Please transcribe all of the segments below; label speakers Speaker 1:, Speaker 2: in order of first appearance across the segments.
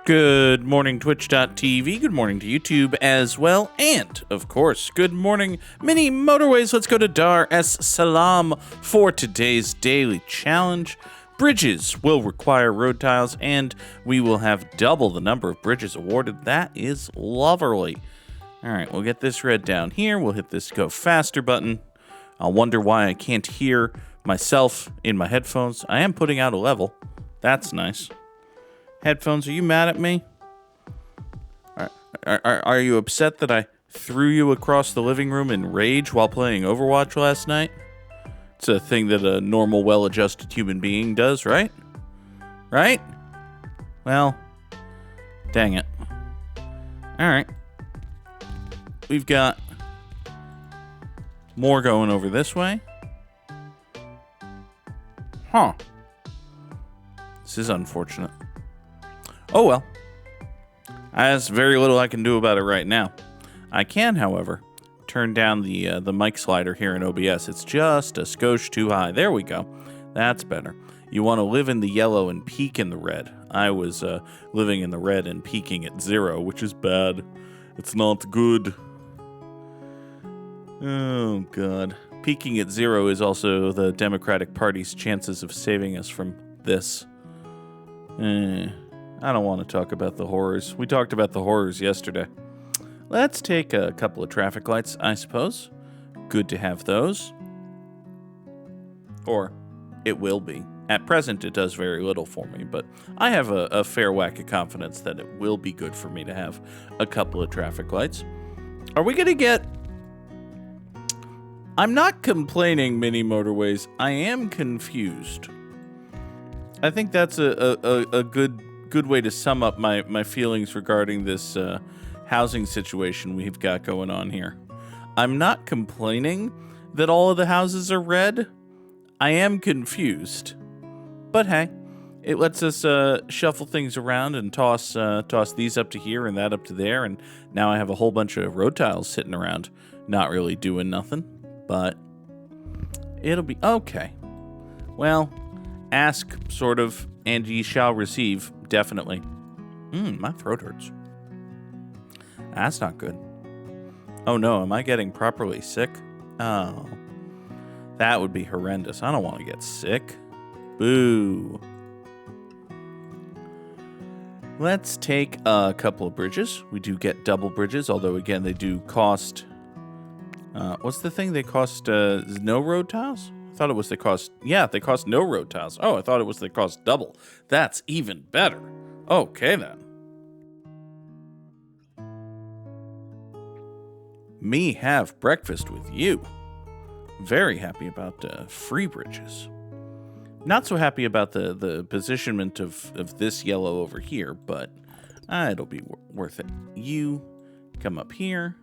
Speaker 1: Good morning, Twitch.tv. Good morning to YouTube as well. And, of course, good morning, Mini Motorways. Let's go to Dar es Salaam for today's daily challenge. Bridges will require road tiles, and we will have double the number of bridges awarded. That is lovely. All right, we'll get this read down here. We'll hit this go faster button. I'll wonder why I can't hear myself in my headphones. I am putting out a level. That's nice. Headphones, are you mad at me? Are you upset that I threw you across the living room in rage while playing Overwatch last night? It's a thing that a normal, well-adjusted human being does, right? Right? Well, dang it. Alright. We've got more going over this way. Huh. This is unfortunate. Oh well. There's very little I can do about it right now. I can, however, turn down the mic slider here in OBS. It's just a skosh too high. There we go. That's better. You want to live in the yellow and peak in the red. I was living in the red and peaking at 0, which is bad. It's not good. Oh, God. Peaking at 0 is also the Democratic Party's chances of saving us from this. I don't want to talk about the horrors. We talked about the horrors yesterday. Let's take a couple of traffic lights, I suppose. Good to have those. Or it will be. At present, it does very little for me, but I have a fair whack of confidence that it will be good for me to have a couple of traffic lights. Are we going to get... I'm not complaining, Mini Motorways. I am confused. I think that's a good way to sum up my feelings regarding this housing situation we've got going on here. I'm not complaining that all of the houses are red. I am confused. But hey, it lets us shuffle things around and toss these up to here and that up to there, and now I have a whole bunch of road tiles sitting around, not really doing nothing, but it'll be okay. Well, ask, sort of, and ye shall receive. Definitely. My throat hurts. That's not good. Oh no, am I getting properly sick? Oh. That would be horrendous. I don't want to get sick. Boo. Let's take a couple of bridges. We do get double bridges, although again, they do cost... what's the thing? They cost no road tiles? I thought it was they cost no road tiles. Oh, I thought it was they cost double. That's even better. Okay, then. Me have breakfast with you. Very happy about free bridges. Not so happy about the positionment of this yellow over here, but it'll be worth it. You come up here,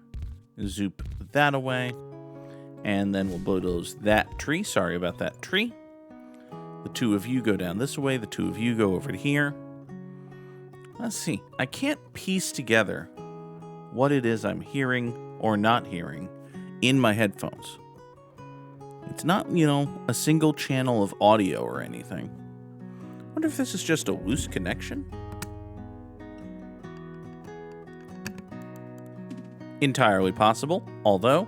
Speaker 1: zoop that away. And then we'll bulldoze that tree. Sorry about that tree. The two of you go down this way. The two of you go over to here. Let's see. I can't piece together what it is I'm hearing or not hearing in my headphones. It's not, a single channel of audio or anything. I wonder if this is just a loose connection. Entirely possible, although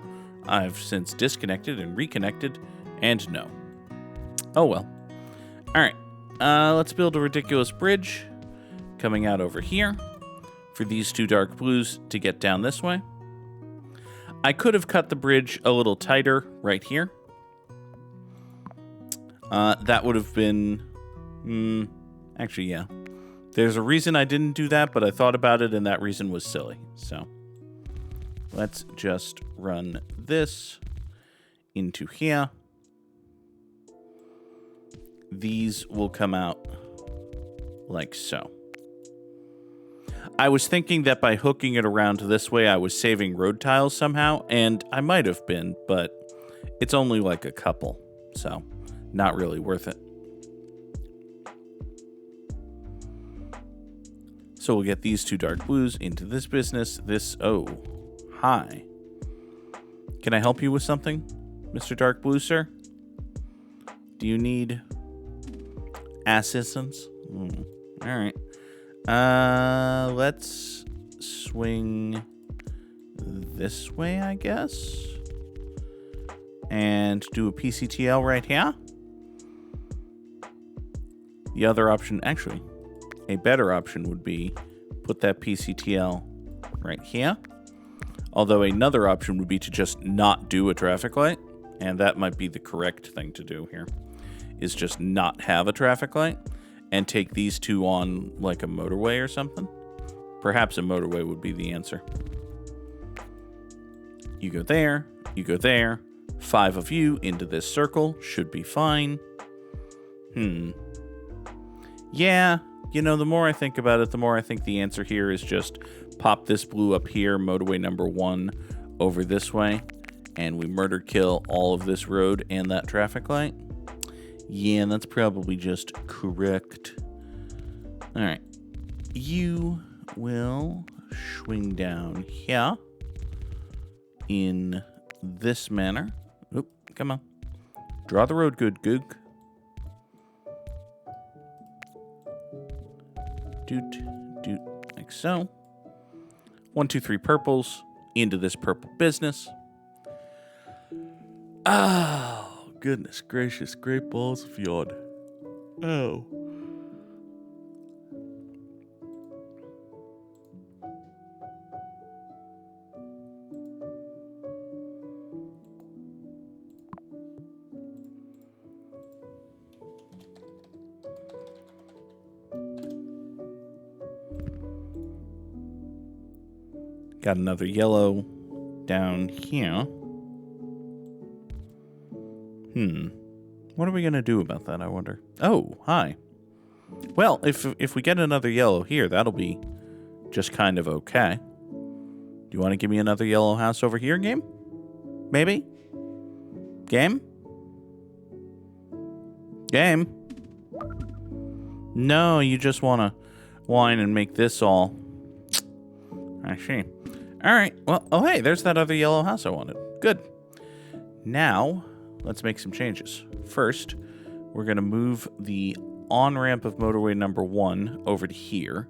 Speaker 1: I've since disconnected and reconnected, and no. Oh well. Alright, let's build a ridiculous bridge coming out over here for these two dark blues to get down this way. I could have cut the bridge a little tighter right here. That would have been... actually, yeah. There's a reason I didn't do that, but I thought about it, and that reason was silly, so... Let's just run this into here. These will come out like so. I was thinking that by hooking it around this way, I was saving road tiles somehow, and I might have been, but it's only like a couple, so not really worth it. So we'll get these two dark blues into this business. Hi. Can I help you with something, Mr. Dark Blue, sir? Do you need assistance? All right. Let's swing this way, I guess. And do a PCTL right here. The other option, actually, a better option would be put that PCTL right here. Although another option would be to just not do a traffic light. And that might be the correct thing to do here, is just not have a traffic light and take these two on like a motorway or something. Perhaps a motorway would be the answer. You go there, you go there. 5 of you into this circle should be fine. Yeah, you know, the more I think about it, the more I think the answer here is just pop this blue up here, motorway number 1 over this way, and we murder kill all of this road and that traffic light. Yeah, that's probably just correct. All right, you will swing down here in this manner. Oop, come on. Draw the road good, Goog. Doot, doot, like so. 1, 2, 3 purples into this purple business. Oh, goodness gracious, great balls of yawn. Oh. Got another yellow down here. What are we going to do about that, I wonder? Oh, hi. Well, if we get another yellow here, that'll be just kind of okay. Do you want to give me another yellow house over here, game? Maybe? Game? Game? No, you just want to whine and make this all... I see. All right. Well, oh, hey, there's that other yellow house I wanted. Good. Now, let's make some changes. First, we're going to move the on-ramp of motorway number 1 over to here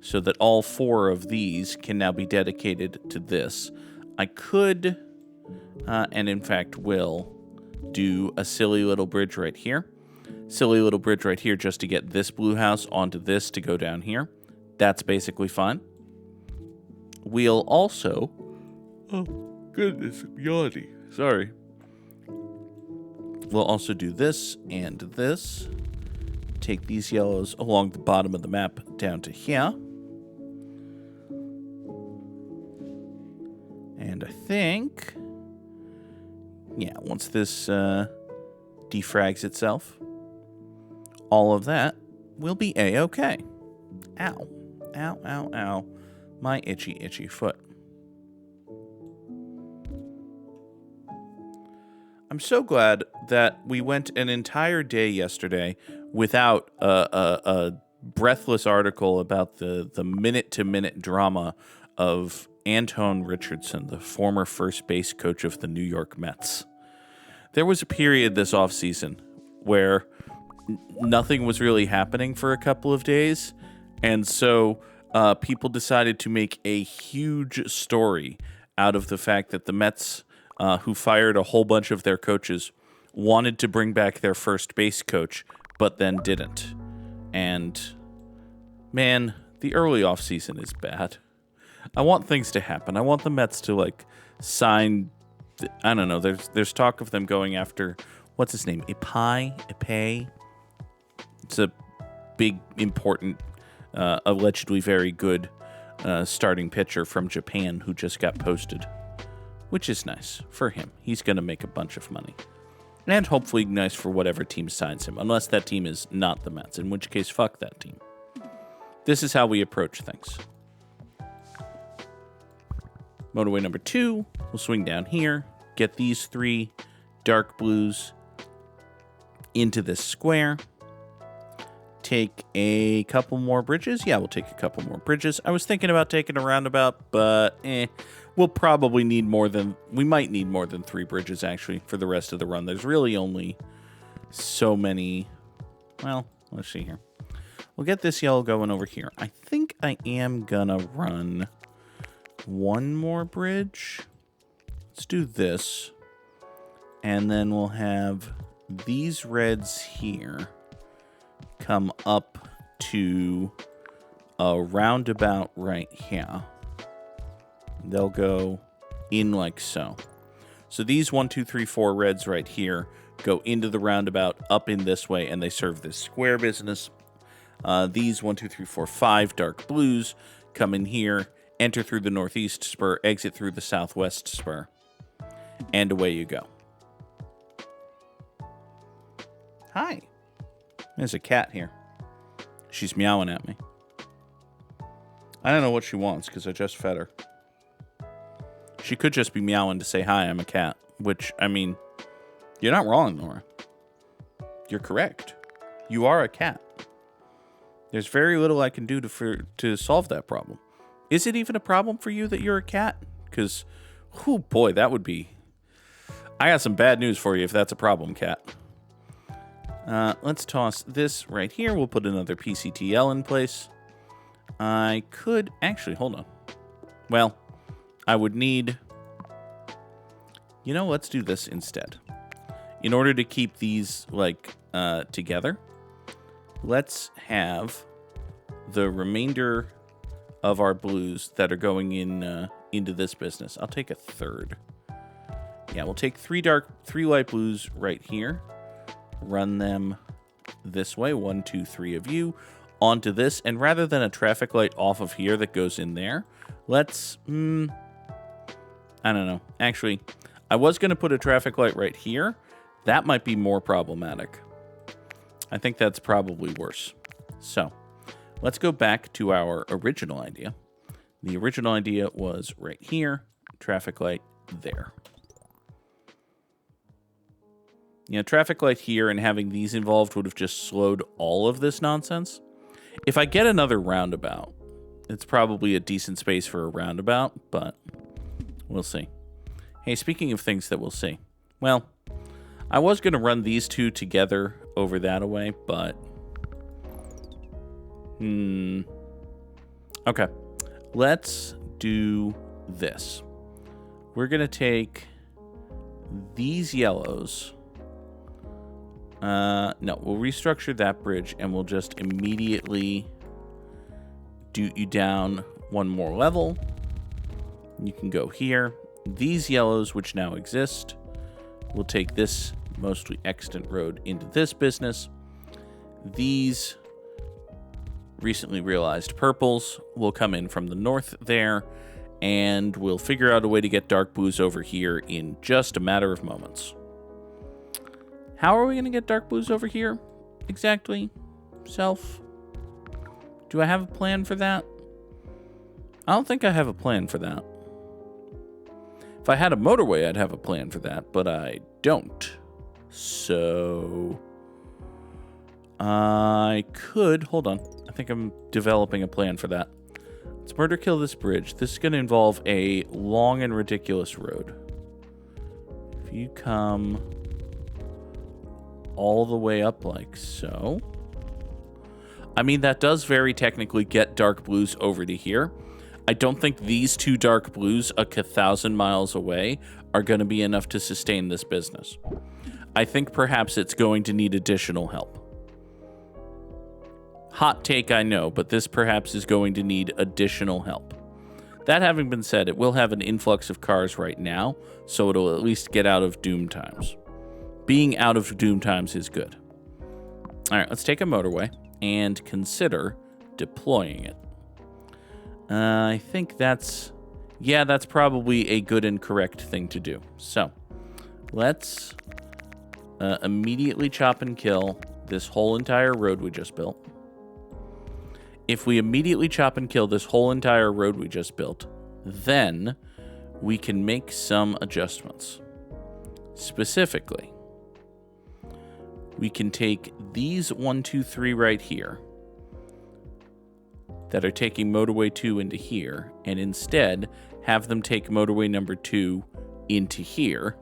Speaker 1: so that all 4 of these can now be dedicated to this. I could, and in fact will, do a silly little bridge right here. Silly little bridge right here just to get this blue house onto this to go down here. That's basically fine. We'll also... Oh, goodness, I'm yawning. Sorry. We'll also do this and this. Take these yellows along the bottom of the map down to here. And I think... Yeah, once this defrags itself, all of that will be A-okay. Ow. Ow, ow, ow. My itchy, itchy foot. I'm so glad that we went an entire day yesterday without a breathless article about the minute-to-minute drama of Anton Richardson, the former first base coach of the New York Mets. There was a period this offseason where nothing was really happening for a couple of days, and so... people decided to make a huge story out of the fact that the Mets, who fired a whole bunch of their coaches, wanted to bring back their first base coach, but then didn't. And, man, the early offseason is bad. I want things to happen. I want the Mets to, like, sign... I don't know. There's talk of them going after... What's his name? Ippei? It's a big, important... allegedly very good starting pitcher from Japan who just got posted, which is nice for him. He's going to make a bunch of money. And hopefully nice for whatever team signs him, unless that team is not the Mets, in which case, fuck that team. This is how we approach things. Motorway number 2, we'll swing down here, get these 3 dark blues into this square. Take a couple more bridges. Yeah, we'll take a couple more bridges. I was thinking about taking a roundabout, but we'll probably need more than... We might need more than 3 bridges, actually, for the rest of the run. There's really only so many... Well, let's see here. We'll get this yellow going over here. I think I am gonna run one more bridge. Let's do this. And then we'll have these reds here come up to a roundabout right here. They'll go in like so. So these 1, 2, 3, 4 reds right here go into the roundabout up in this way, and they serve this square business. These 1, 2, 3, 4, 5 dark blues come in here, enter through the northeast spur, exit through the southwest spur, and away you go. Hi. There's a cat here. She's meowing at me. I don't know what she wants because I just fed her. She could just be meowing to say, hi, I'm a cat. Which, I mean, you're not wrong, Nora. You're correct. You are a cat. There's very little I can do to solve that problem. Is it even a problem for you that you're a cat? Because, oh boy, that would be... I got some bad news for you if that's a problem, cat. Let's toss this right here. We'll put another PCTL in place. I could... Actually, hold on. Well, I would need... You know, let's do this instead. In order to keep these, like, together, let's have the remainder of our blues that are going in into this business. I'll take a third. Yeah, we'll take three light blues right here. Run them this way. 1, 2, 3 of you onto this. And rather than a traffic light off of here that goes in there, let's... I don't know. Actually, I was going to put a traffic light right here. That might be more problematic. I think that's probably worse. So, let's go back to our original idea. The original idea was right here. Traffic light there. You know, traffic light here and having these involved would have just slowed all of this nonsense. If I get another roundabout, it's probably a decent space for a roundabout, but we'll see. Hey, speaking of things that we'll see. Well, I was going to run these two together over that away, but... Okay. Let's do this. We're going to take these yellows... no, we'll restructure that bridge and we'll just immediately do you down one more level. You can go here. These yellows, which now exist, we'll take this mostly extant road into this business. These recently realized purples will come in from the north there, and we'll figure out a way to get dark blues over here in just a matter of moments. How are we going to get dark blues over here? Exactly. Self. Do I have a plan for that? I don't think I have a plan for that. If I had a motorway, I'd have a plan for that, but I don't. So... I could... Hold on. I think I'm developing a plan for that. Let's murder kill this bridge. This is going to involve a long and ridiculous road. If you come... all the way up like so. I mean, that does very technically get dark blues over to here. I don't think these two dark blues 1,000 miles away are going to be enough to sustain this business. I think perhaps it's going to need additional help. Hot take, I know, but this perhaps is going to need additional help. That having been said, it will have an influx of cars right now, so it'll at least get out of doom times. Being out of doom times is good. All right, let's take a motorway and consider deploying it. I think that's... Yeah, that's probably a good and correct thing to do. So, let's immediately chop and kill this whole entire road we just built. If we immediately chop and kill this whole entire road we just built, then we can make some adjustments. Specifically, we can take these 1, 2, 3 right here that are taking motorway 2 into here, and instead have them take motorway number 2 into here.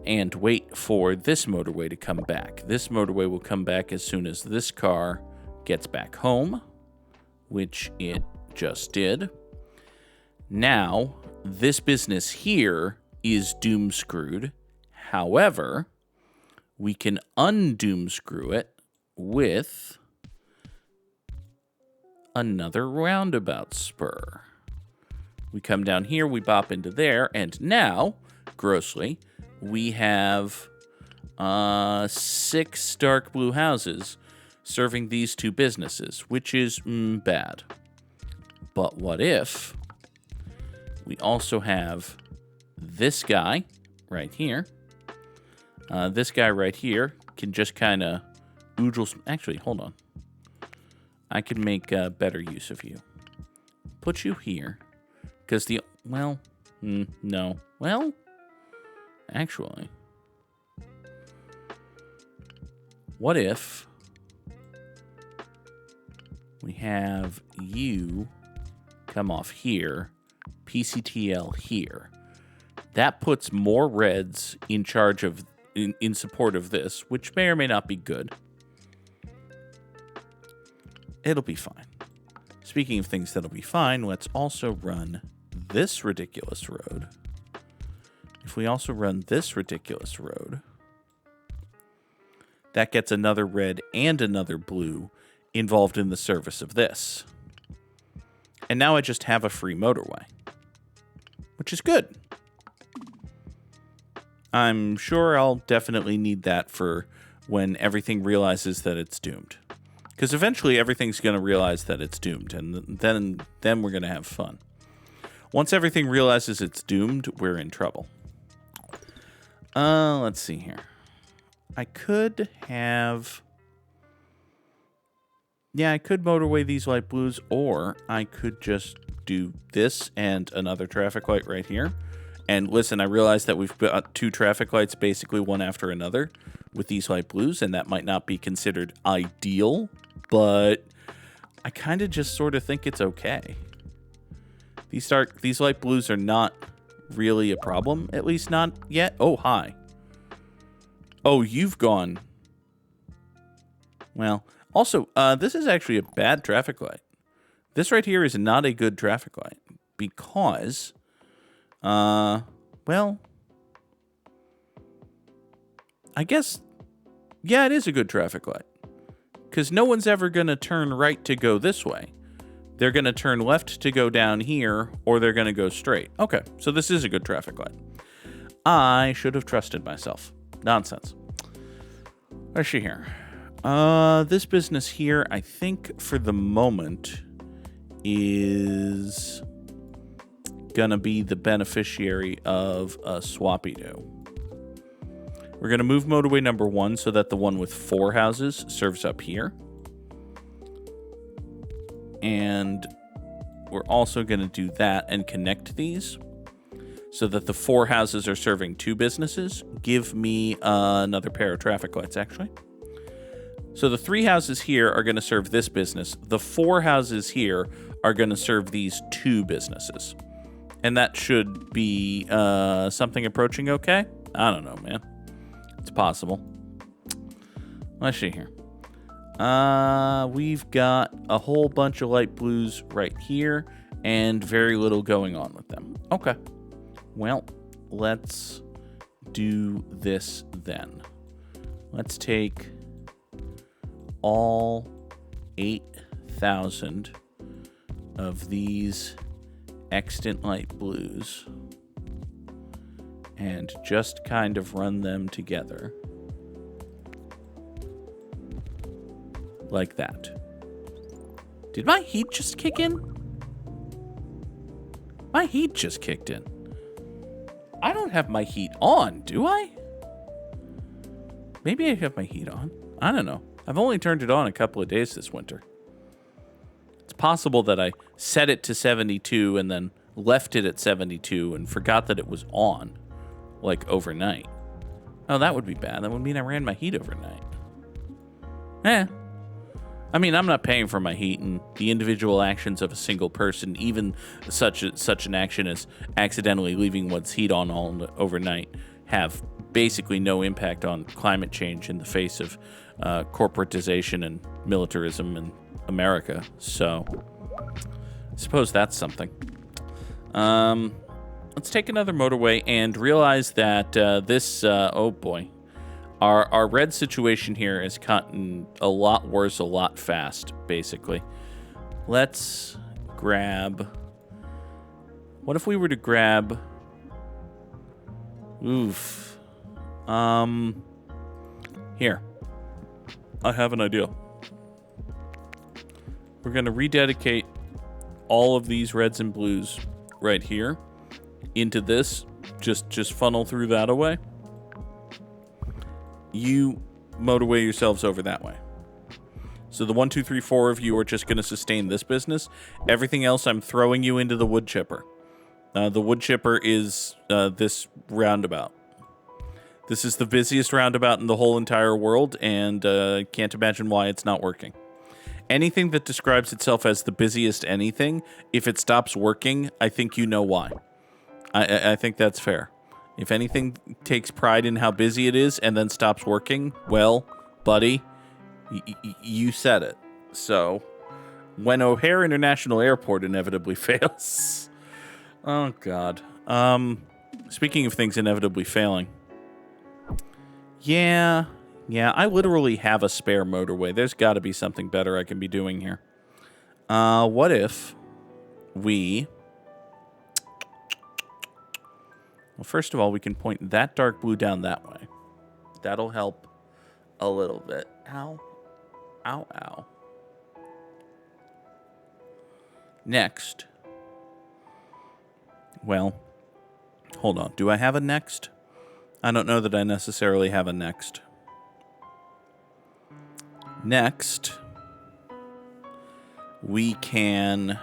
Speaker 1: and wait for this motorway to come back. This motorway will come back as soon as this car gets back home, which it just did. Now, this business here is doom screwed. However, we can undoom screw it with another roundabout spur. We come down here, we bop into there, and now, grossly, we have 6 dark blue houses serving these 2 businesses, which is bad. But what if we also have this guy right here? This guy right here can just kind of oodle. Actually, hold on. I can make better use of you. Put you here. Because no. Well, actually, what if we have you come off here, PCTL here? That puts more reds in charge of, in support of this, which may or may not be good. It'll be fine. Speaking of things that'll be fine, let's also run this ridiculous road. If we also run this ridiculous road, that gets another red and another blue involved in the service of this. And now I just have a free motorway, which is good. I'm sure I'll definitely need that for when everything realizes that it's doomed. Because eventually everything's going to realize that it's doomed, and then we're going to have fun. Once everything realizes it's doomed, we're in trouble. Let's see here. I could motorway these light blues, or I could just do this and another traffic light right here. And listen, I realize that we've got 2 traffic lights basically one after another with these light blues, and that might not be considered ideal, but I kind of just sort of think it's okay. These light blues are not really a problem, at least not yet. Oh, hi. Oh, you've gone. Well, also, this is actually a bad traffic light. This right here is not a good traffic light because, well, I guess, yeah, it is a good traffic light. Because no one's ever going to turn right to go this way. They're going to turn left to go down here, or they're going to go straight. Okay, so this is a good traffic light. I should have trusted myself. Nonsense. Where's she here? This business here, I think, for the moment, is gonna be the beneficiary of a swappy-do. We're gonna move motorway number 1 so that the one with 4 houses serves up here. And we're also gonna do that and connect these so that the 4 houses are serving 2 businesses. Give me another pair of traffic lights, actually. So the 3 houses here are going to serve this business. The 4 houses here are going to serve these 2 businesses. And that should be something approaching okay? I don't know, man. It's possible. Let's see here. We've got a whole bunch of light blues right here and very little going on with them. Okay. Well, let's do this then. Let's take all 8,000 of these extant light blues and just kind of run them together like that. Did my heat just kick in? My heat just kicked in. I don't have my heat on, do I? Maybe I have my heat on. I don't know. I've only turned it on a couple of days this winter. It's possible that I set it to 72 and then left it at 72 and forgot that it was on, like overnight. Oh, that would be bad. That would mean I ran my heat overnight. I mean, I'm not paying for my heat, and the individual actions of a single person, even such an action as accidentally leaving one's heat on all overnight, have basically no impact on climate change in the face of corporatization and militarism in America. So I suppose that's something. Let's take another motorway and realize that this, oh boy, our red situation here has gotten a lot worse a lot fast, basically. Let's grab, what if we were to grab, here. I have an idea. We're going to rededicate all of these reds and blues right here into this. Just funnel through that away. You motorway yourselves over that way. So the 1, 2, 3, 4 of you are just going to sustain this business. Everything else, I'm throwing you into the wood chipper. The wood chipper is this roundabout. This is the busiest roundabout in the whole entire world, and I can't imagine why it's not working. Anything that describes itself as the busiest anything, if it stops working, I think you know why. I think that's fair. If anything takes pride in how busy it is and then stops working, well, buddy, you said it. So, when O'Hare International Airport inevitably fails... Oh, God. Speaking of things inevitably failing... Yeah, I literally have a spare motorway. There's got to be something better I can be doing here. What if we... Well, first of all, we can point that dark blue down that way. That'll help a little bit. Ow. Ow, ow. Next. Well, hold on. Do I have a next? I don't know that I necessarily have a next. Next, we can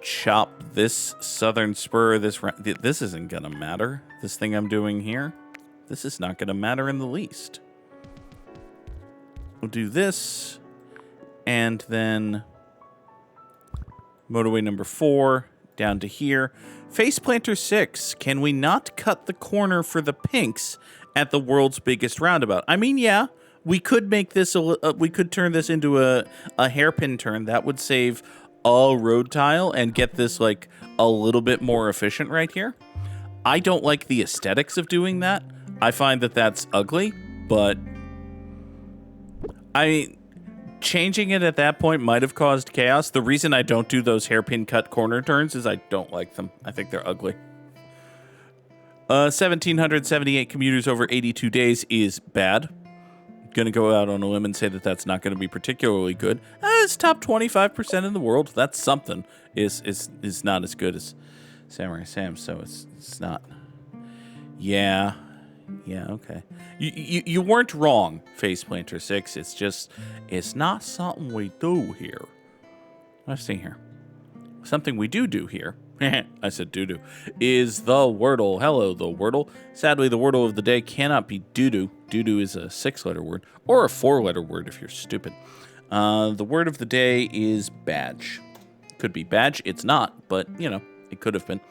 Speaker 1: chop this southern spur. This isn't going to matter. This thing I'm doing here, this is not going to matter in the least. We'll do this, and then motorway number 4 down to here. Face planter 6, can we not cut the corner for the pinks at the world's biggest roundabout? I mean, yeah, we could make this, we could turn this into a hairpin turn. That would save a road tile and get this, like, a little bit more efficient right here. I don't like the aesthetics of doing that. I find that that's ugly, but changing it at that point might have caused chaos. The reason I don't do those hairpin cut corner turns is I don't like them. I think they're ugly. 1,778 commuters over 82 days is bad. Going to go out on a limb and say that that's not going to be particularly good. It's top 25% in the world. That's something. Is not as good as Samurai Sam, so it's not. Yeah, okay. You weren't wrong, Face Planter 6. It's just, it's not something we do here. Let's see here. Something we do here, I said doo-doo, is the Wordle. Hello, the Wordle. Sadly, the Wordle of the day cannot be doo-doo. Doo-doo is a 6-letter word, or a 4-letter word if you're stupid. The word of the day is badge. Could be badge. It's not, but, you know, it could have been.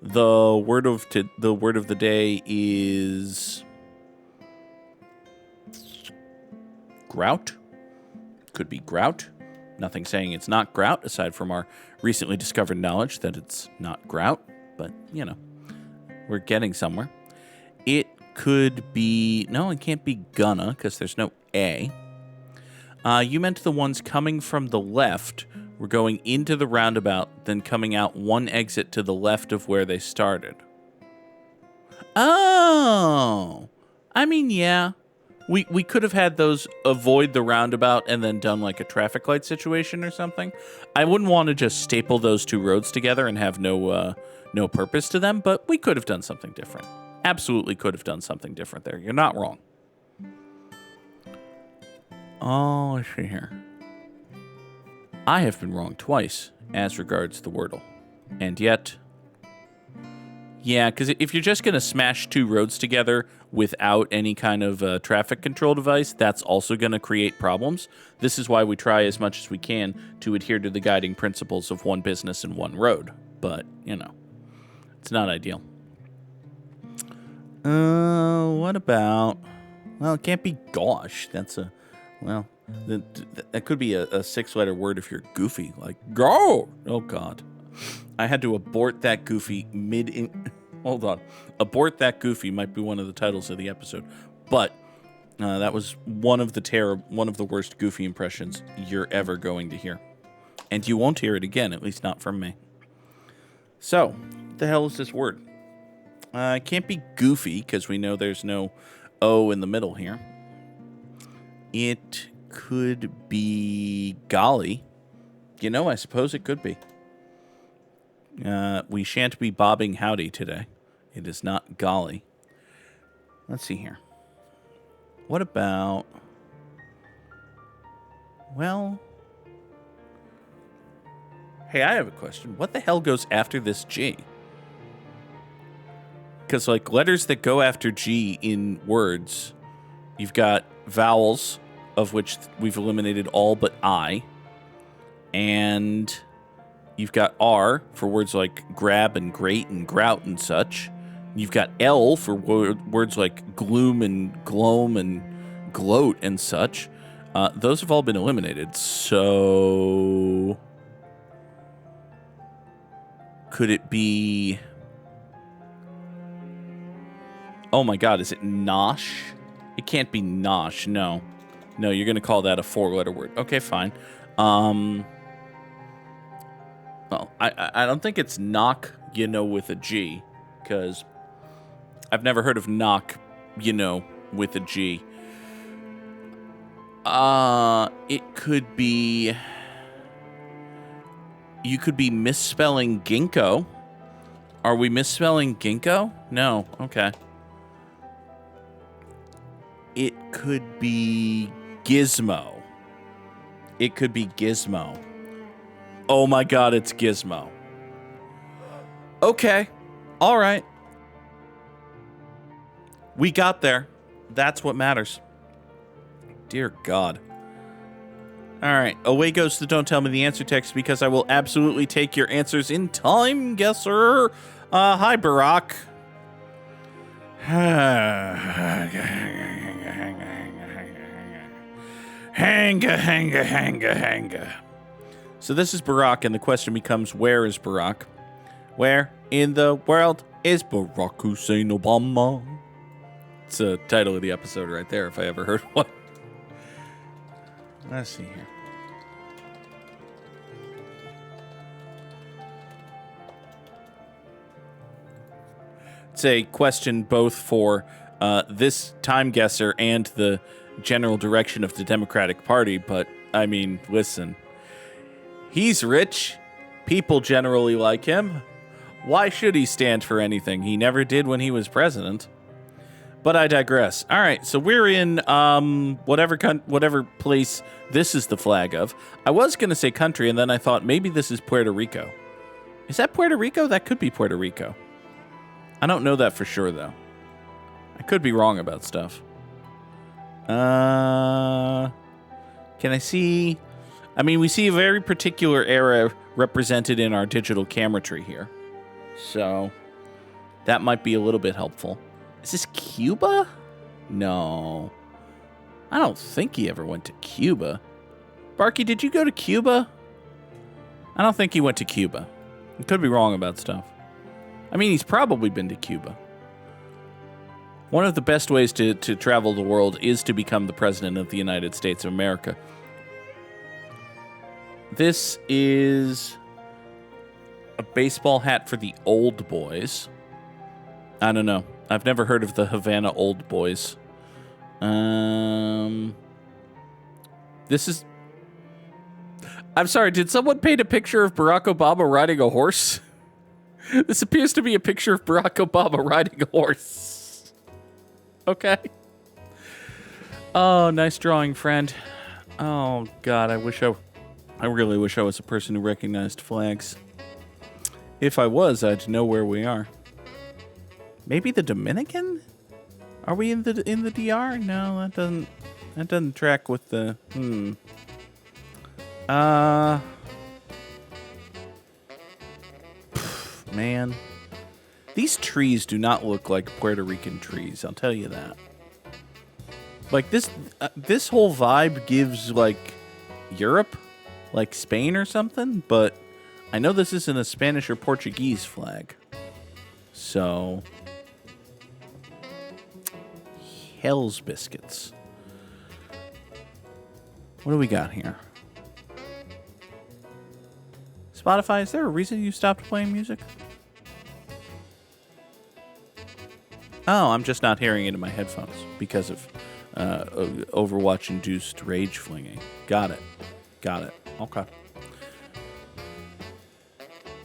Speaker 1: The word of the day is grout. Could be grout. Nothing saying it's not grout, aside from our recently discovered knowledge that it's not grout. But, you know, we're getting somewhere. It could be... No, it can't be gonna, because there's no A. You meant the ones coming from the left were going into the roundabout, then coming out one exit to the left of where they started. Oh! I mean, yeah. We could have had those avoid the roundabout and then done like a traffic light situation or something. I wouldn't want to just staple those two roads together and have no purpose to them, but we could have done something different. Absolutely could have done something different there. You're not wrong. Oh, let's see here. I have been wrong twice as regards the Wordle. And yet... Yeah, because if you're just going to smash two roads together without any kind of traffic control device, that's also going to create problems. This is why we try as much as we can to adhere to the guiding principles of one business and one road. But, you know, it's not ideal. What about... Well, it can't be gosh. That's a... Well, that could be a 6-letter word if you're goofy. Like, go! Oh, God. I had to abort that goofy mid... Hold on. Abort that goofy might be one of the titles of the episode. But that was one of the worst goofy impressions you're ever going to hear. And you won't hear it again, at least not from me. So, what the hell is this word? It can't be goofy, because we know there's no O in the middle here. It could be golly. You know, I suppose it could be. We shan't be bobbing howdy today. It is not golly. Let's see here. What about... Well... Hey, I have a question. What the hell goes after this G? Because, like, letters that go after G in words, you've got vowels, of which we've eliminated all but I, and you've got R for words like grab and grate and grout and such. You've got L for words like gloom and gloam and gloat and such. Those have all been eliminated, so... Could it be... Oh my God, is it nosh? It can't be nosh, no. No, you're going to call that a 4-letter word. Okay, fine. Well, I don't think it's knock, you know, with a G, because I've never heard of knock, you know, with a G. It could be... You could be misspelling ginkgo. Are we misspelling ginkgo? No, okay. It could be gizmo. It could be gizmo. Oh my God, it's gizmo. Okay. All right. We got there. That's what matters. Dear God. All right. Away goes the Don't Tell Me the Answer text, because I will absolutely take your answers in time, guesser. Hi, Barack. Hanga. So this is Barack, and the question becomes, where is Barack? Where in the world is Barack Hussein Obama? It's the title of the episode right there, if I ever heard one. Let's see here. It's a question both for this time guesser and the general direction of the Democratic Party, but, I mean, listen. He's rich. People generally like him. Why should he stand for anything? He never did when he was president. But I digress. All right, so we're in whatever place this is the flag of. I was going to say country, and then I thought maybe this is Puerto Rico. Is that Puerto Rico? That could be Puerto Rico. I don't know that for sure, though. I could be wrong about stuff. Can I see... I mean, we see a very particular era represented in our digital camera tree here. So, that might be a little bit helpful. Is this Cuba? No. I don't think he ever went to Cuba. Barky, did you go to Cuba? I don't think he went to Cuba. I could be wrong about stuff. I mean, he's probably been to Cuba. One of the best ways to travel the world is to become the president of the United States of America. This is a baseball hat for the old boys. I don't know. I've never heard of the Havana Old Boys. This is... I'm sorry, did someone paint a picture of Barack Obama riding a horse? This appears to be a picture of Barack Obama riding a horse. Okay. Oh, nice drawing, friend. Oh, God, I really wish I was a person who recognized flags. If I was, I'd know where we are. Maybe the Dominican? Are we in the DR? No, that doesn't track with the man. These trees do not look like Puerto Rican trees, I'll tell you that. Like, this whole vibe gives, like, Europe, like Spain or something, but I know this isn't a Spanish or Portuguese flag. So, hell's biscuits. What do we got here? Spotify, is there a reason you stopped playing music? Oh, I'm just not hearing it in my headphones because of Overwatch-induced rage flinging. Got it. Okay.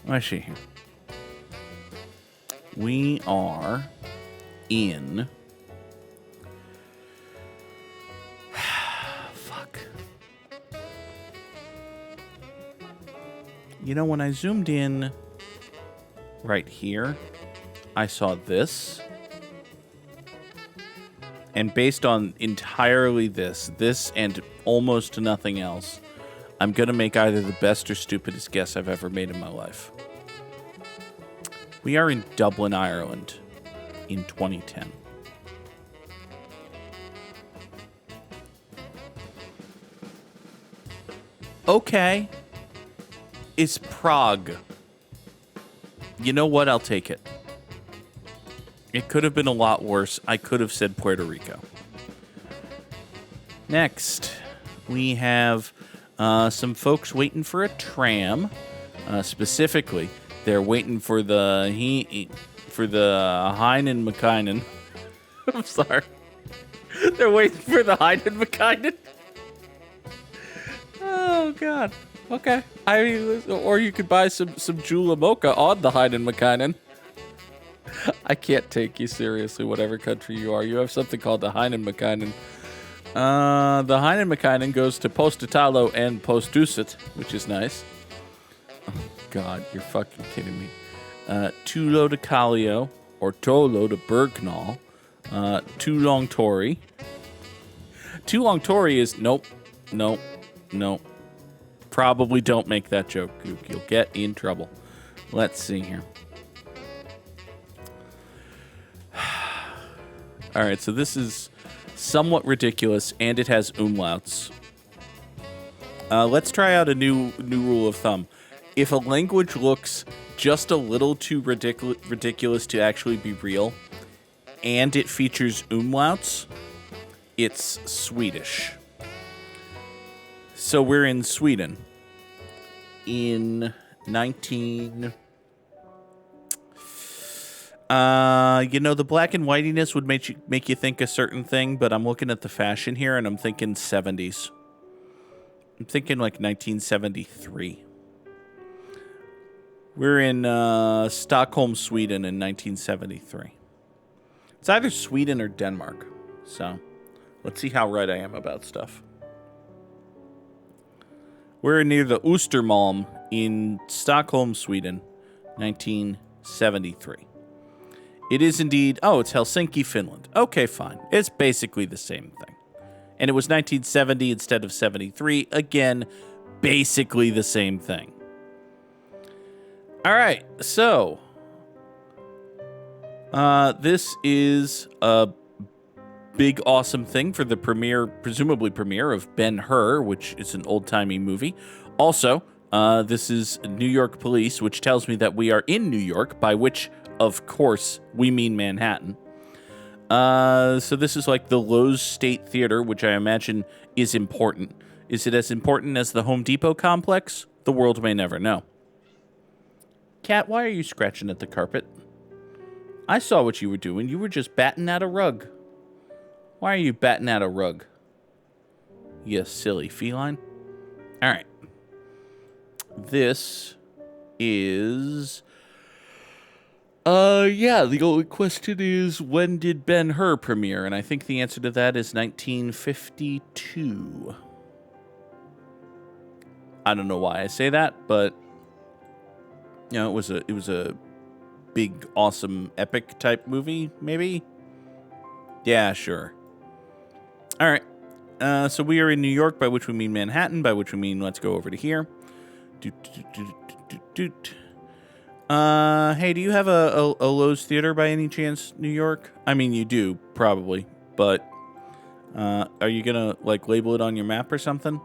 Speaker 1: Let's see here. We are in... Fuck. You know, when I zoomed in right here, I saw this. And based on entirely this and almost nothing else, I'm going to make either the best or stupidest guess I've ever made in my life. We are in Dublin, Ireland in 2010. Okay. It's Prague. You know what? I'll take it. It could have been a lot worse. I could have said Puerto Rico. Next, we have some folks waiting for a tram. Specifically, they're waiting for the Heinen McKinen. I'm sorry. They're waiting for the Heinen McKinen. Oh God. Okay. Or you could buy some Jula Mocha on the Heinen McKinen. I can't take you seriously, whatever country you are. You have something called the Heinen McKinen. The Heinen McKinen goes to Post Italo and Post Ducet, which is nice. Oh, God, you're fucking kidding me. Tulo de Callio, or Tolo de Bergnall. Too Long Tory. Too Long Tory is... Nope. Probably don't make that joke, Goog. You'll get in trouble. Let's see here. All right, so this is somewhat ridiculous, and it has umlauts. Let's try out a new rule of thumb. If a language looks just a little too ridiculous to actually be real, and it features umlauts, it's Swedish. So we're in Sweden in 19... the black and whitiness would make you think a certain thing, but I'm looking at the fashion here, and I'm thinking 70s. I'm thinking like 1973. We're in Stockholm, Sweden in 1973. It's either Sweden or Denmark, so let's see how right I am about stuff. We're near the Östermalm in Stockholm, Sweden, 1973. It is indeed... Oh, it's Helsinki, Finland. Okay, fine. It's basically the same thing. And it was 1970 instead of 73. Again, basically the same thing. All right, so... this is a big, awesome thing for the presumably premiere of Ben-Hur, which is an old-timey movie. Also, this is New York Police, which tells me that we are in New York, by which... Of course, we mean Manhattan. So this is like the Lowe's State Theater, which I imagine is important. Is it as important as the Home Depot complex? The world may never know. Cat, why are you scratching at the carpet? I saw what you were doing. You were just batting at a rug. Why are you batting at a rug? You silly feline. All right. This is... the only question is, when did Ben-Hur premiere? And I think the answer to that is 1952. I don't know why I say that, but it was a big, awesome, epic type movie, maybe? Yeah, sure. All right. So we are in New York, by which we mean Manhattan, by which we mean let's go over to here. Hey, do you have a Lowe's Theater by any chance, New York? I mean, you do, probably, but, are you gonna, like, label it on your map or something?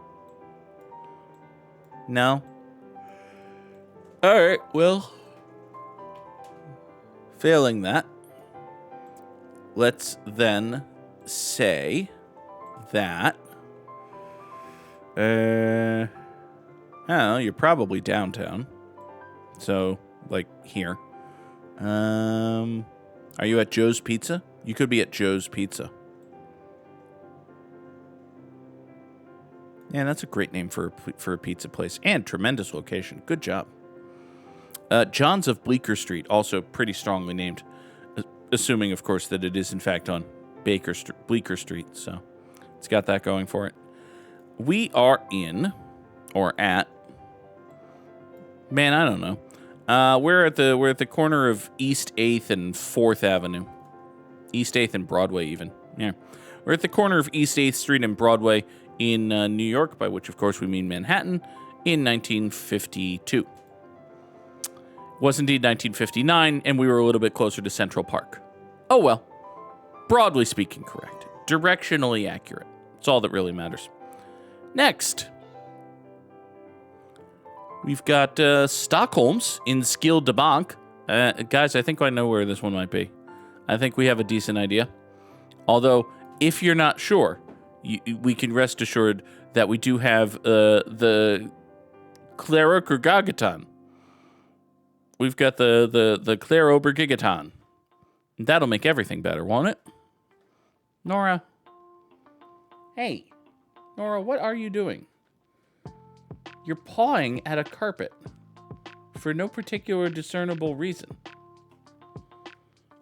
Speaker 1: No? Alright, well, failing that, let's then say that, I don't know, you're probably downtown, so... like here. Are you at Joe's Pizza? You could be at Joe's Pizza. Yeah, that's a great name for a pizza place and tremendous location. Good job. John's of Bleecker Street, also pretty strongly named, assuming, of course, that it is in fact on Bleecker Street. So it's got that going for it. We are in, or at. Man, I don't know. We're at the corner of East 8th and 4th Avenue. East 8th and Broadway, even. Yeah. We're at the corner of East 8th Street and Broadway in New York, by which, of course, we mean Manhattan, in 1952. Was indeed 1959, and we were a little bit closer to Central Park. Oh, well. Broadly speaking, correct. Directionally accurate. It's all that really matters. Next. We've got Stockholm's in Skill de Bank. Guys, I think I know where this one might be. I think we have a decent idea. Although, if you're not sure, we can rest assured that we do have the Cleric or Gagaton. We've got the Claire Obergigaton. That'll make everything better, won't it? Nora. Hey. Nora, what are you doing? You're pawing at a carpet for no particular discernible reason.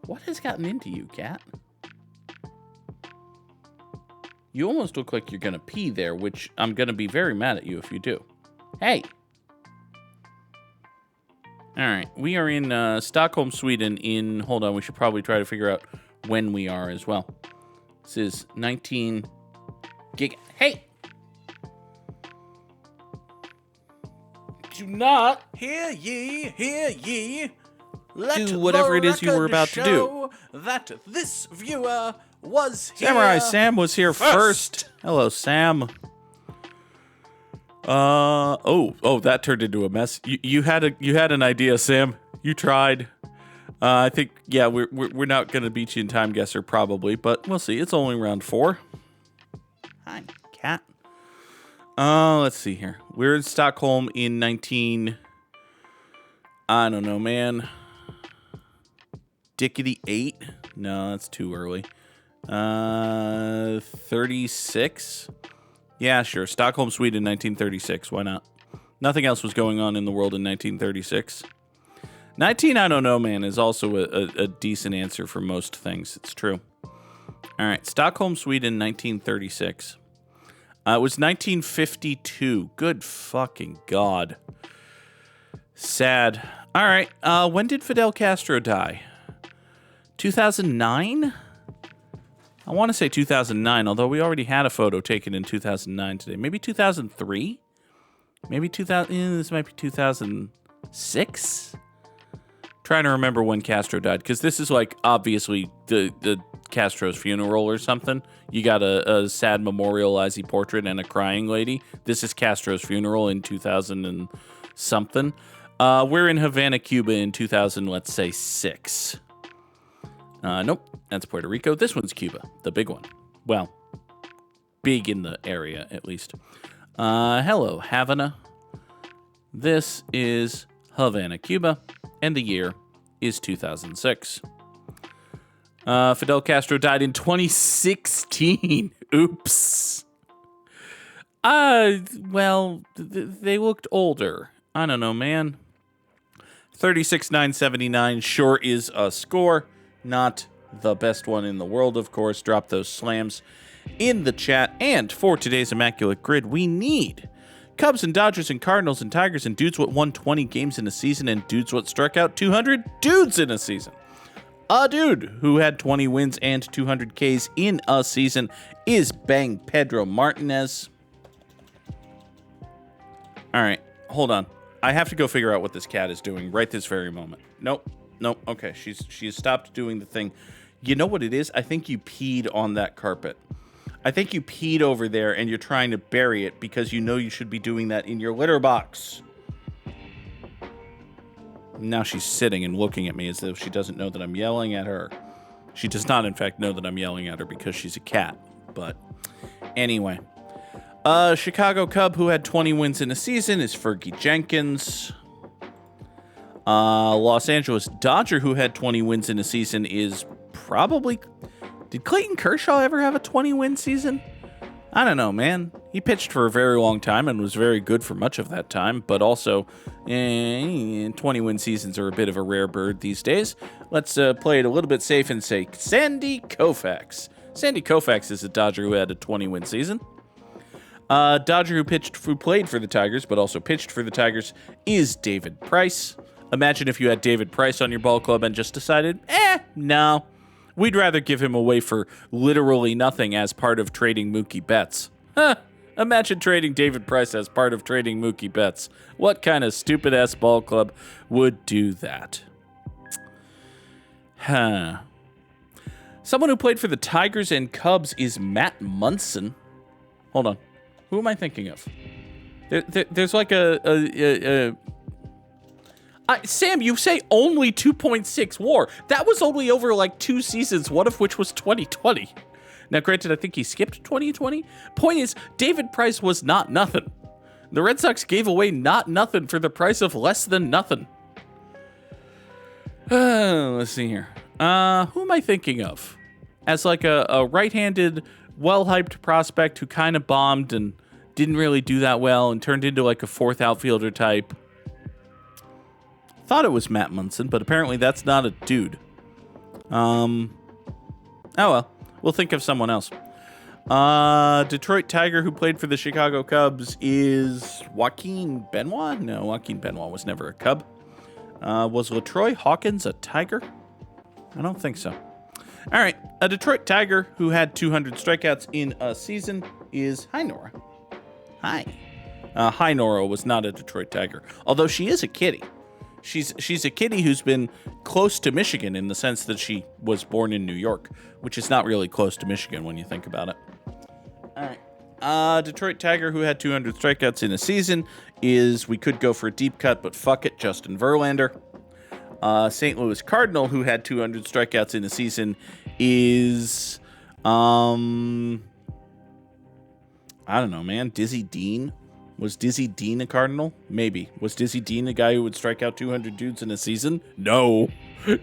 Speaker 1: What has gotten into you, cat? You almost look like you're going to pee there, which I'm going to be very mad at you if you do. Hey! Alright, we are in Stockholm, Sweden in... Hold on, we should probably try to figure out when we are as well. This is 19... Hey! Do not
Speaker 2: hear ye. Let
Speaker 1: do whatever it is you were about to do.
Speaker 2: That this viewer was here.
Speaker 1: Samurai Sam was here first. Hello, Sam. Oh, that turned into a mess. You had an idea, Sam. You tried. I think we're not gonna beat you in time guesser probably, but we'll see. It's only round 4. Hi, cat. Let's see here. We're in Stockholm in I don't know, man. Dickety 8? No, that's too early. 36? Yeah, sure. Stockholm, Sweden, 1936. Why not? Nothing else was going on in the world in 1936. 19, I don't know, man, is also a decent answer for most things. It's true. All right. Stockholm, Sweden, 1936. It was 1952. Good fucking God. Sad. All right. When did Fidel Castro die? 2009? I want to say 2009, although we already had a photo taken in 2009 today. Maybe 2003? Maybe 2000. This might be 2006? Trying to remember when Castro died, because this is like obviously the Castro's funeral or something. You got a sad memorializing portrait and a crying lady. This is Castro's funeral in 2000 and something. We're in Havana, Cuba in 2000, let's say 6. Nope, that's Puerto Rico. This one's Cuba, the big one. Well, big in the area, at least. Hello, Havana. This is Havana, Cuba, and the year is 2006. Fidel Castro died in 2016. Oops. Well, they looked older. I don't know, man. 36,979 sure is a score. Not the best one in the world, of course. Drop those slams in the chat. And for today's Immaculate Grid, we need Cubs and Dodgers and Cardinals and Tigers and dudes what won 20 games in a season and dudes what struck out 200 dudes in a season. A dude who had 20 wins and 200 Ks in a season is Bang Pedro Martinez. All right, hold on. I have to go figure out what this cat is doing right this very moment. Nope. Okay, she's stopped doing the thing. You know what it is? I think you peed on that carpet. I think you peed over there and you're trying to bury it because you know you should be doing that in your litter box. Now she's sitting and looking at me as though she doesn't know that I'm yelling at her. She does not, in fact, know that I'm yelling at her because she's a cat. But anyway. Chicago Cub who had 20 wins in a season is Fergie Jenkins. Los Angeles Dodger who had 20 wins in a season is probably... Did Clayton Kershaw ever have a 20-win season? I don't know, man. He pitched for a very long time and was very good for much of that time, but also 20-win seasons are a bit of a rare bird these days. Let's play it a little bit safe and say Sandy Koufax. Sandy Koufax is a Dodger who had a 20-win season. Dodger who played for the Tigers, but also pitched for the Tigers, is David Price. Imagine if you had David Price on your ball club and just decided, no. We'd rather give him away for literally nothing as part of trading Mookie Betts. Imagine trading David Price as part of trading Mookie Betts. What kind of stupid-ass ball club would do that? Someone who played for the Tigers and Cubs is Matt Munson. Hold on. Who am I thinking of? There's like Sam, you say only 2.6 WAR. That was only over like 2 seasons, one of which was 2020. Now, granted, I think he skipped 2020. Point is, David Price was not nothing. The Red Sox gave away not nothing for the price of less than nothing. Let's see here. Who am I thinking of? As like a right-handed, well-hyped prospect who kind of bombed and didn't really do that well and turned into like a fourth outfielder type. Thought it was Matt Munson, but apparently that's not a dude. Oh well, we'll think of someone else. Detroit Tiger who played for the Chicago Cubs is Joaquin Benoit? No, Joaquin Benoit was never a Cub. Was LaTroy Hawkins a Tiger? I don't think so. All right, a Detroit Tiger who had 200 strikeouts in a season is Hi Nora. Hi. Hi Nora was not a Detroit Tiger, although she is a kitty. She's a kitty who's been close to Michigan in the sense that she was born in New York, which is not really close to Michigan when you think about it. All right. Detroit Tiger who had 200 strikeouts in a season is, we could go for a deep cut, but fuck it, Justin Verlander. St. Louis Cardinal who had 200 strikeouts in a season is, I don't know, man, Dizzy Dean. Was Dizzy Dean a Cardinal? Maybe. Was Dizzy Dean a guy who would strike out 200 dudes in a season? No.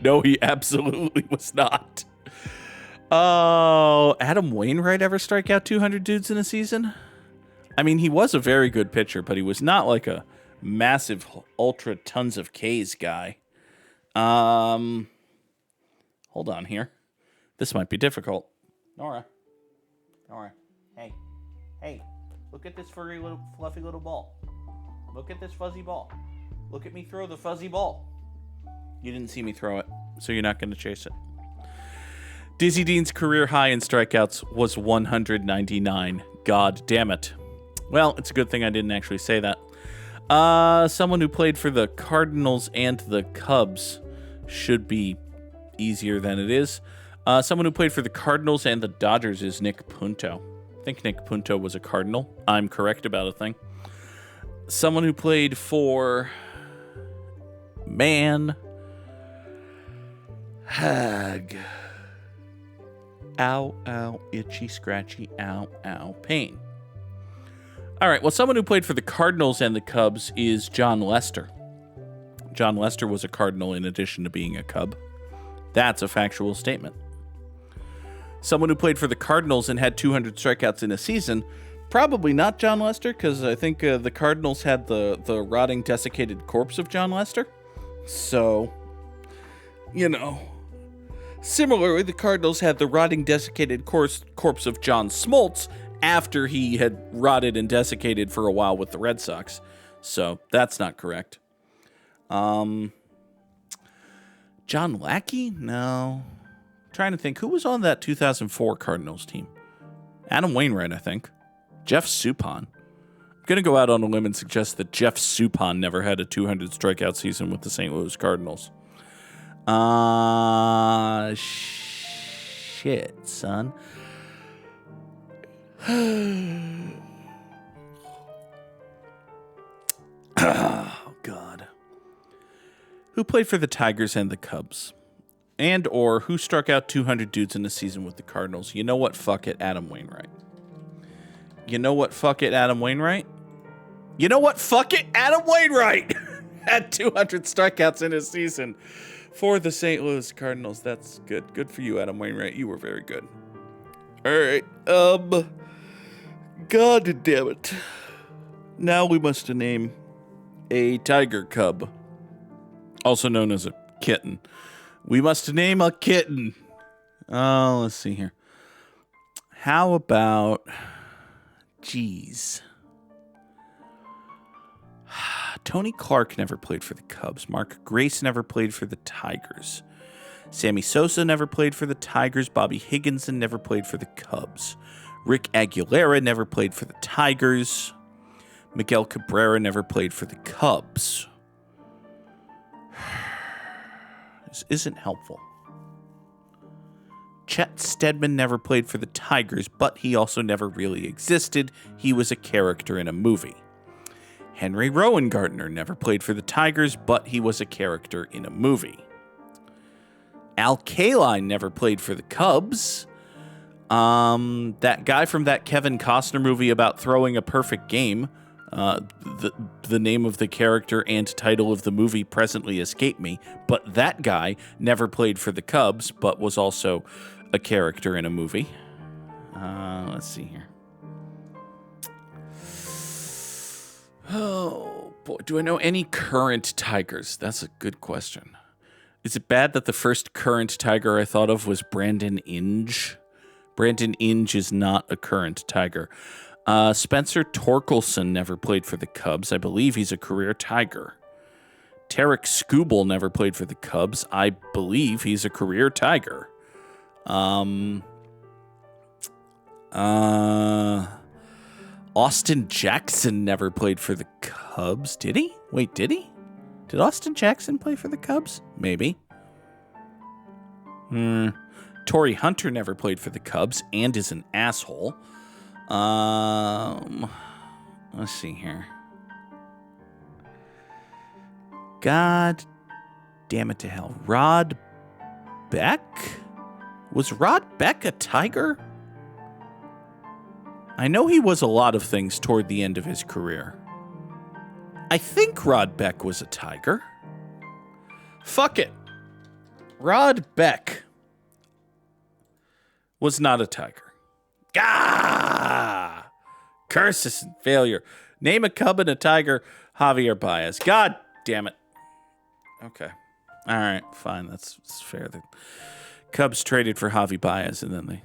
Speaker 1: No, he absolutely was not. Oh, Adam Wainwright ever strike out 200 dudes in a season? I mean, he was a very good pitcher, but he was not like a massive, ultra tons of Ks guy. Hold on here. This might be difficult. Nora. Hey. Look at this furry little, fluffy little ball. Look at this fuzzy ball. Look at me throw the fuzzy ball. You didn't see me throw it, so you're not going to chase it. Dizzy Dean's career high in strikeouts was 199. God damn it. Well, it's a good thing I didn't actually say that. Someone who played for the Cardinals and the Cubs should be easier than it is. Someone who played for the Cardinals and the Dodgers is Nick Punto. I think Nick Punto was a Cardinal. I'm correct about a thing. Someone who played for... Hag. Ow, ow, itchy, scratchy, ow, ow, pain. All right, well, someone who played for the Cardinals and the Cubs is John Lester. John Lester was a Cardinal in addition to being a Cub. That's a factual statement. Someone who played for the Cardinals and had 200 strikeouts in a season, probably not John Lester, because I think the Cardinals had the rotting, desiccated corpse of John Lester. So, you know. Similarly, the Cardinals had the rotting, desiccated corpse of John Smoltz after he had rotted and desiccated for a while with the Red Sox. So, that's not correct. John Lackey? No. Trying to think, who was on that 2004 Cardinals team? Adam Wainwright, I think. Jeff Suppan. going to go out on a limb and suggest that Jeff Suppan never had a 200 strikeout season with the St. Louis Cardinals. Shit, son. Oh, God. Who played for the Tigers and the Cubs? And or who struck out 200 dudes in a season with the Cardinals? You know what? Fuck it, Adam Wainwright. You know what? Fuck it, Adam Wainwright. You know what? Fuck it, Adam Wainwright had 200 strikeouts in his season for the St. Louis Cardinals. That's good. Good for you, Adam Wainwright. You were very good. All right. God damn it. Now we must name a tiger cub, also known as a kitten. We must name a kitten. Oh, let's see here. How about... Jeez. Tony Clark never played for the Cubs. Mark Grace never played for the Tigers. Sammy Sosa never played for the Tigers. Bobby Higginson never played for the Cubs. Rick Aguilera never played for the Tigers. Miguel Cabrera never played for the Cubs. This isn't helpful. Chet Steadman never played for the Tigers, but he also never really existed. He was a character in a movie. Henry Rowengartner never played for the Tigers, but he was a character in a movie. Al Kaline never played for the Cubs. That guy from that Kevin Costner movie about throwing a perfect game, the name of the character and title of the movie presently escape me, but that guy never played for the Cubs, but was also a character in a movie. Let's see here. Oh, boy. Do I know any current Tigers? That's a good question. Is it bad that the first current Tiger I thought of was Brandon Inge? Brandon Inge is not a current Tiger. Spencer Torkelson never played for the Cubs. I believe he's a career Tiger. Tarek Skubal never played for the Cubs. I believe he's a career Tiger. Austin Jackson never played for the Cubs. Did he? Wait, did he? Did Austin Jackson play for the Cubs? Maybe. Torrey Hunter never played for the Cubs and is an asshole. Let's see here. God damn it to hell. Rod Beck? Was Rod Beck a Tiger? I know he was a lot of things toward the end of his career. I think Rod Beck was a Tiger. Fuck it. Rod Beck was not a Tiger. Gah! Curses and failure. Name a Cub and a Tiger. Javier Baez. God damn it. Okay. All right, fine. That's fair. The Cubs traded for Javi Baez, and then they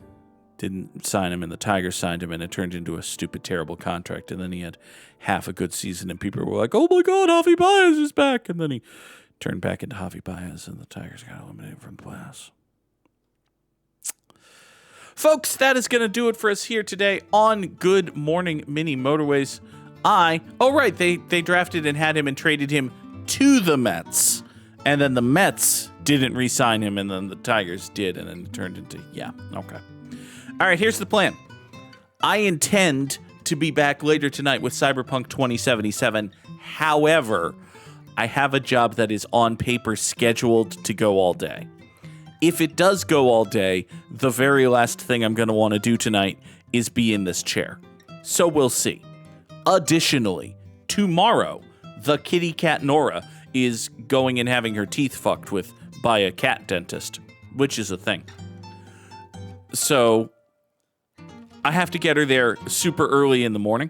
Speaker 1: didn't sign him, and the Tigers signed him, and it turned into a stupid, terrible contract. And then he had half a good season, and people were like, oh my God, Javi Baez is back. And then he turned back into Javi Baez, and the Tigers got eliminated from the playoffs. Folks, that is going to do it for us here today on Good Morning Mini Motorways. They drafted and had him and traded him to the Mets. And then the Mets didn't re-sign him, and then the Tigers did, and then it turned into, okay. All right, here's the plan. I intend to be back later tonight with Cyberpunk 2077. However, I have a job that is on paper scheduled to go all day. If it does go all day, the very last thing I'm going to want to do tonight is be in this chair. So we'll see. Additionally, tomorrow, the kitty cat Nora is going and having her teeth fucked with by a cat dentist, which is a thing. So I have to get her there super early in the morning,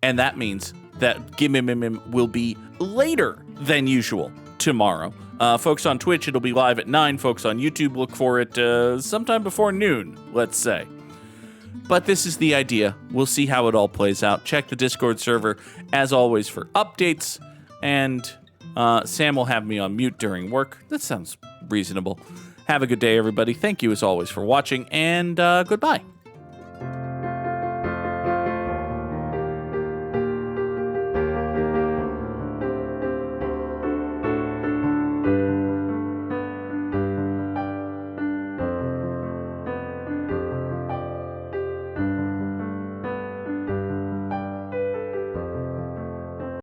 Speaker 1: and that means that Gimimimim will be later than usual tomorrow. Folks on Twitch, it'll be live at 9. Folks on YouTube, look for it sometime before noon, let's say. But this is the idea. We'll see how it all plays out. Check the Discord server, as always, for updates. And Sam will have me on mute during work. That sounds reasonable. Have a good day, everybody. Thank you, as always, for watching, and goodbye.